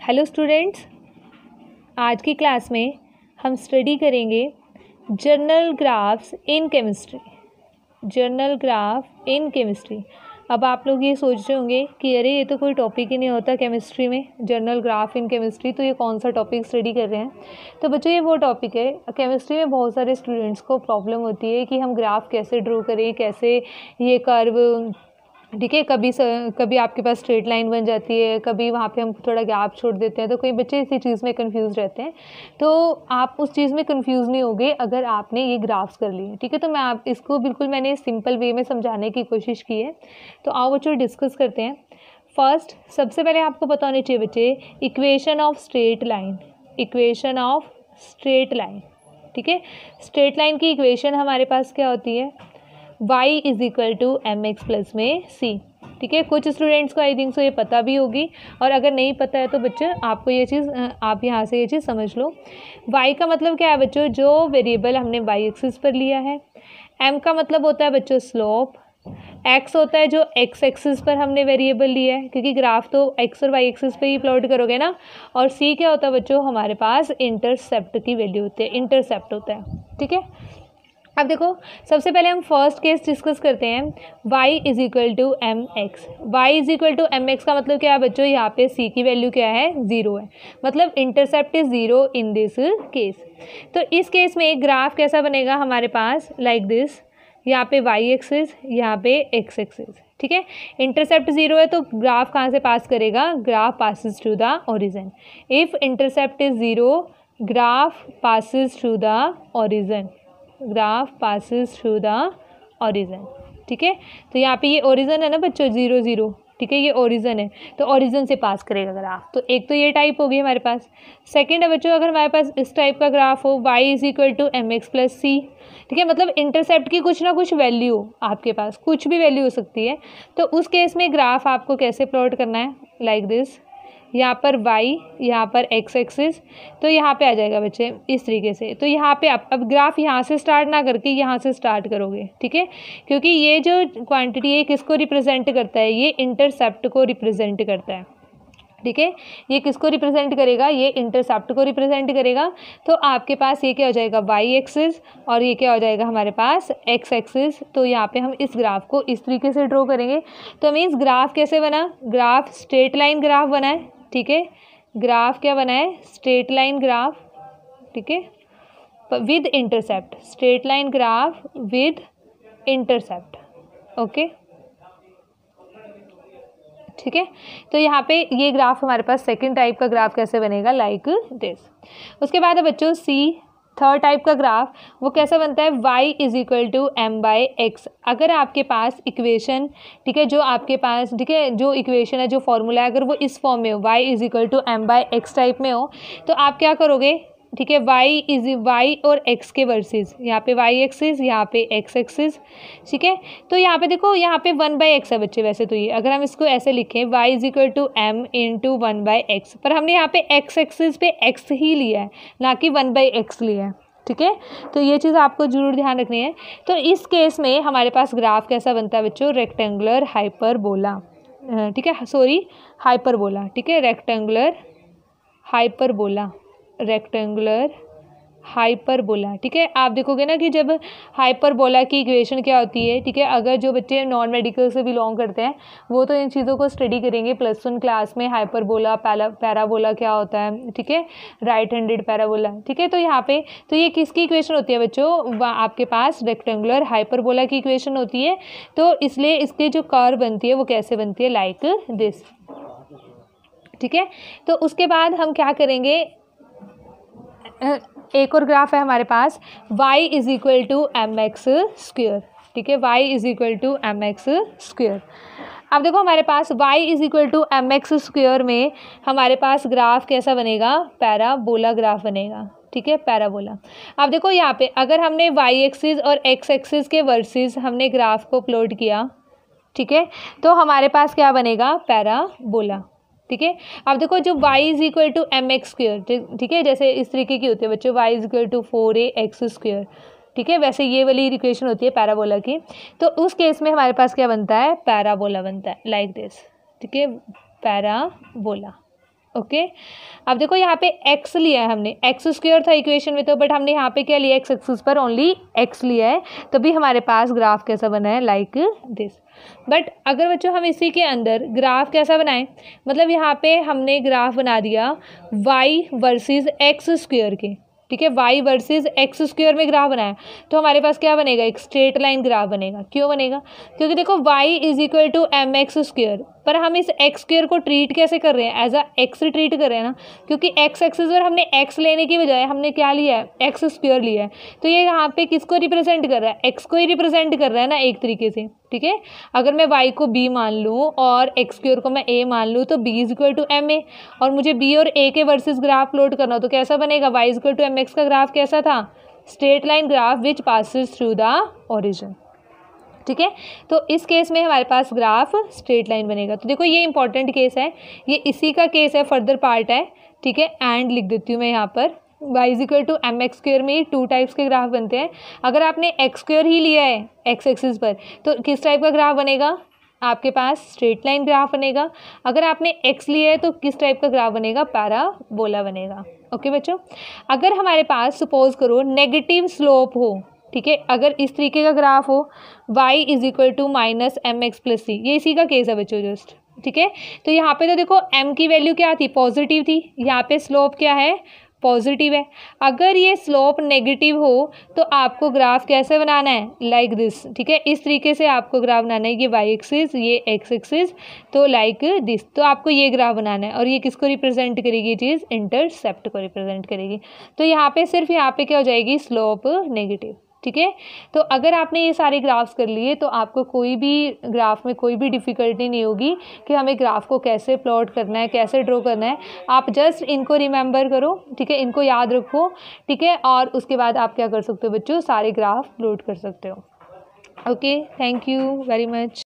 Hello students, आज की class में हम स्टडी करेंगे journal graphs in chemistry. Journal graph in chemistry. अब आप लोग ये सोच रहे होंगे कि अरे ये तो कोई टॉपिक ही नहीं होता केमिस्ट्री में, जर्नल ग्राफ इन केमिस्ट्री, तो ये कौन सा टॉपिक स्टडी कर रहे हैं। तो बच्चों ये वो टॉपिक है, केमिस्ट्री में बहुत सारे स्टूडेंट्स को प्रॉब्लम होती है कि हम ग्राफ कैसे ड्रॉ करें, कैसे ये कर्व, ठीक है। कभी आपके पास स्ट्रेट लाइन बन जाती है, कभी वहाँ पे हम थोड़ा गैप छोड़ देते हैं, तो कई बच्चे इसी चीज़ में कंफ्यूज रहते हैं। तो आप उस चीज़ में कंफ्यूज नहीं होगे अगर आपने ये ग्राफ्स कर लिए, ठीक है। तो मैं आप इसको बिल्कुल मैंने सिंपल वे में समझाने की कोशिश की है। तो आओ बच्चों डिस्कस करते हैं। फर्स्ट, सबसे पहले आपको पता होनी चाहिए बच्चे, equation of straight line. Equation of straight line, ठीक है। स्ट्रेट लाइन की इक्वेशन हमारे पास क्या होती है, y is equal to M X plus में c, ठीक है। कुछ स्टूडेंट्स को आई थिंक सो ये पता भी होगी, और अगर नहीं पता है तो बच्चे आपको ये चीज़, आप यहाँ से ये चीज़ समझ लो। y का मतलब क्या है बच्चों, जो वेरिएबल हमने y एक्सिस पर लिया है। m का मतलब होता है बच्चों स्लोप। x होता है जो x एक्सिस पर हमने वेरिएबल लिया है, क्योंकि ग्राफ तो x और y एक्सिस पे ही प्लॉट करोगे ना। और c क्या होता है बच्चों, हमारे पास इंटरसेप्ट की वैल्यू होती है, इंटरसेप्ट होता है, ठीक है। अब देखो, सबसे पहले हम फर्स्ट केस डिस्कस करते हैं, y is equal to M X. Y is equal to M X का मतलब क्या है बच्चों, यहाँ पे c की वैल्यू क्या है, 0 है, मतलब intercept is 0 in this case. तो इस केस में ग्राफ कैसा बनेगा हमारे पास, लाइक दिस, यहाँ पे y एक्सिस, यहाँ पे x एक्सिस, ठीक है। इंटरसेप्ट 0 है तो ग्राफ कहाँ से पास करेगा, graph passes to the origin. If intercept is 0, graph passes to the origin, graph passes through the origin, ठीक है। तो यहाँ पे ये ओरिजिन है ना बच्चों, 0 0, ठीक है, ये ओरिजिन है, तो ओरिजिन से पास करेगा ग्राफ। तो एक तो ये टाइप होगी हमारे पास। सेकंड है बच्चों, अगर हमारे पास इस टाइप का ग्राफ हो, y is equal to M X plus C, ठीक है, मतलब इंटरसेप्ट की कुछ ना कुछ वैल्यू हो आपके पास, कुछ भी वैल्यू हो सकती है। तो उस केस में ग्राफ आपको कैसे प्लॉट करना है, लाइक दिस, यहाँ पर y, यहाँ पर x एक्सिस, तो यहाँ पे आ जाएगा बच्चे इस तरीके से। तो यहाँ पे अब ग्राफ यहाँ से स्टार्ट ना करके यहाँ से स्टार्ट करोगे, ठीक है, क्योंकि ये जो क्वांटिटी है किसको रिप्रेजेंट करता है, ये इंटरसेप्ट को रिप्रेजेंट करता है, ठीक है। ये किसको रिप्रेजेंट करेगा, ये इंटरसेप्ट को रिप्रेजेंट करेगा। तो आपके पास ये क्या हो जाएगा, y एक्सिस, और ये क्या हो जाएगा हमारे पास, x एक्सिस। तो यहाँ पे हम इस ग्राफ को इस तरीके से ड्रॉ करेंगे। तो मीन्स ग्राफ कैसे बना, ग्राफ स्ट्रेट लाइन ग्राफ बना है, ठीक है। ग्राफ क्या बना है, स्ट्रेट लाइन ग्राफ, ठीक है, with intercept, straight line graph with intercept, okay, ठीक है। तो यहाँ पे ये ग्राफ हमारे पास सेकंड टाइप का ग्राफ कैसे बनेगा, लाइक दिस। उसके बाद है बच्चों सी, थर्ड टाइप का ग्राफ, वो कैसा बनता है, y is equal to M by X. अगर आपके पास इक्वेशन, ठीक है, जो आपके पास, ठीक है, जो इक्वेशन है, जो फॉर्मूला है, अगर वो इस फॉर्म में हो, y is equal to M by X type में हो, तो आप क्या करोगे, ठीक है, y और x के वर्सेस, यहाँ पे y एक्सिस, यहाँ पे x एक्सिस, ठीक है। तो यहाँ पे देखो, यहाँ पे 1/x है बच्चे, वैसे तो ये अगर हम इसको ऐसे लिखें, y is equal to M into 1/x, पर हमने यहाँ पे x एक्सिस पे x ही लिया है, ना कि 1/x लिया है, ठीक है। तो ये चीज़ आपको जरूर ध्यान रखनी है। तो इस केस में हमारे पास ग्राफ कैसा बनता है बच्चों, रेक्टेंगुलर हाइपरबोला, ठीक है, सॉरी हाइपरबोला, ठीक है, रेक्टेंगुलर हाइपरबोला, रेक्टेंगुलर हाइपरबोला, ठीक है। आप देखोगे ना कि जब हाइपरबोला की इक्वेशन क्या होती है, ठीक है, अगर जो बच्चे नॉन मेडिकल से बिलोंग करते हैं वो तो इन चीज़ों को स्टडी करेंगे +1 क्लास में, हाइपरबोला, पैराबोला क्या होता है, ठीक है, राइट हैंडेड पैराबोला, ठीक है। तो यहाँ पे तो ये किसकी इक्वेशन होती है बच्चों, आपके पास रेक्टेंगुलर हाइपरबोला की इक्वेशन होती है। तो इसलिए इसकी जो कर्व बनती है वो कैसे बनती है, लाइक दिस, ठीक है। तो उसके बाद हम क्या करेंगे, एक और ग्राफ है हमारे पास, y is equal to M X square, ठीक है, y is equal to M X square. अब देखो हमारे पास y is equal to M X square में हमारे पास ग्राफ कैसा बनेगा, पैराबोला ग्राफ बनेगा, ठीक है, पैराबोला। अब देखो यहाँ पे अगर हमने y एक्सिस और x एक्सिस के वर्सेस हमने ग्राफ को प्लॉट किया, ठीक है, तो हमारे पास क्या बनेगा, पैराबोला, ठीक है। अब देखो जो y is equal to M X square, ठीक है, जैसे इस तरीके की होती है बच्चों, y is equal to 4ax square, ठीक है, वैसे ये वाली इक्वेशन होती है पैराबोला की। तो उस केस में हमारे पास क्या बनता है, पैराबोला बनता है, लाइक दिस, ठीक है, पैराबोला, ओके अब देखो यहाँ पे x लिया है हमने, एक्स स्क्वायर था इक्वेशन में तो, बट हमने यहाँ पे क्या लिया, एक्स एक्सिस पर ओनली x लिया है, तभी हमारे पास ग्राफ कैसा बना है, लाइक दिस। बट अगर बच्चों हम इसी के अंदर ग्राफ कैसा बनाएं, मतलब यहाँ पे हमने ग्राफ बना दिया y वर्सेस एक्स स्क्वायर के, ठीक है, y वर्सेस एक्स स्क्वायर में ग्राफ बनाया, तो हमारे पास क्या बनेगा, एक स्ट्रेट लाइन ग्राफ बनेगा। क्यों बनेगा, क्योंकि देखो y is equal to M X square, पर हम इस एक्स स्क्वायर को ट्रीट कैसे कर रहे हैं, एज अ एक्स ट्रीट कर रहे हैं ना, क्योंकि एक्स एक्सिस पर हमने एक्स लेने की बजाय हमने क्या लिया है, एक्स स्क्वायर लिया है, तो ये यहाँ पे किसको रिप्रेजेंट कर रहा है, एक्स को ही रिप्रेजेंट कर रहा है ना एक तरीके से, ठीक है। अगर मैं y को b मान लूँ और एक्स स्क्वायर को मैं a मान लूँ, तो b is equal to M A, और मुझे b और a के वर्सेस ग्राफ प्लॉट करना हो तो कैसा बनेगा, y is equal to M X का ग्राफ कैसा था, straight line graph which passes through the origin, ठीक है। तो इस केस में हमारे पास ग्राफ स्ट्रेट लाइन बनेगा। तो देखो ये इंपॉर्टेंट केस है, ये इसी का केस है, फर्दर पार्ट है, ठीक है। एंड लिख देती हूँ मैं यहाँ पर, y is equal to M X square में 2 टाइप्स के ग्राफ बनते हैं। अगर आपने एक्स स्क्वायर ही लिया है एक्स एक्सिस पर, तो किस टाइप का ग्राफ बनेगा, आपके पास स्ट्रेट लाइन ग्राफ बनेगा। अगर आपने x लिया है तो किस टाइप का ग्राफ बनेगा, पैराबोला बनेगा। ओके बच्चों, अगर हमारे पास सपोज करो नेगेटिव स्लोप हो, ठीक है, अगर इस तरीके का ग्राफ हो, y is equal to minus M X plus C, ये इसी का केस है बच्चों जस्ट, ठीक है। तो यहाँ पे तो देखो m की वैल्यू क्या थी, पॉजिटिव थी, यहाँ पे स्लोप क्या है, पॉजिटिव है। अगर ये स्लोप नेगेटिव हो तो आपको ग्राफ कैसे बनाना है, लाइक दिस, ठीक है, इस तरीके से आपको ग्राफ बनाना है, ये y एक्सिस, ये x एक्सिस, तो लाइक दिस, तो आपको ये ग्राफ बनाना है। और ये किसको रिप्रेजेंट करेगी, ये चीज़ इंटरसेप्ट को रिप्रेजेंट करेगी। तो यहाँ पे सिर्फ यहाँ पे क्या हो जाएगी, स्लोप नेगेटिव, ठीक है। तो अगर आपने ये सारे ग्राफ्स कर लिए तो आपको कोई भी ग्राफ में कोई भी डिफ़िकल्टी नहीं होगी कि हमें ग्राफ को कैसे प्लॉट करना है, कैसे ड्रॉ करना है। आप जस्ट इनको रिमेंबर करो, ठीक है, इनको याद रखो, ठीक है, और उसके बाद आप क्या कर सकते हो बच्चों, सारे ग्राफ प्लॉट कर सकते हो। Okay, thank you very much.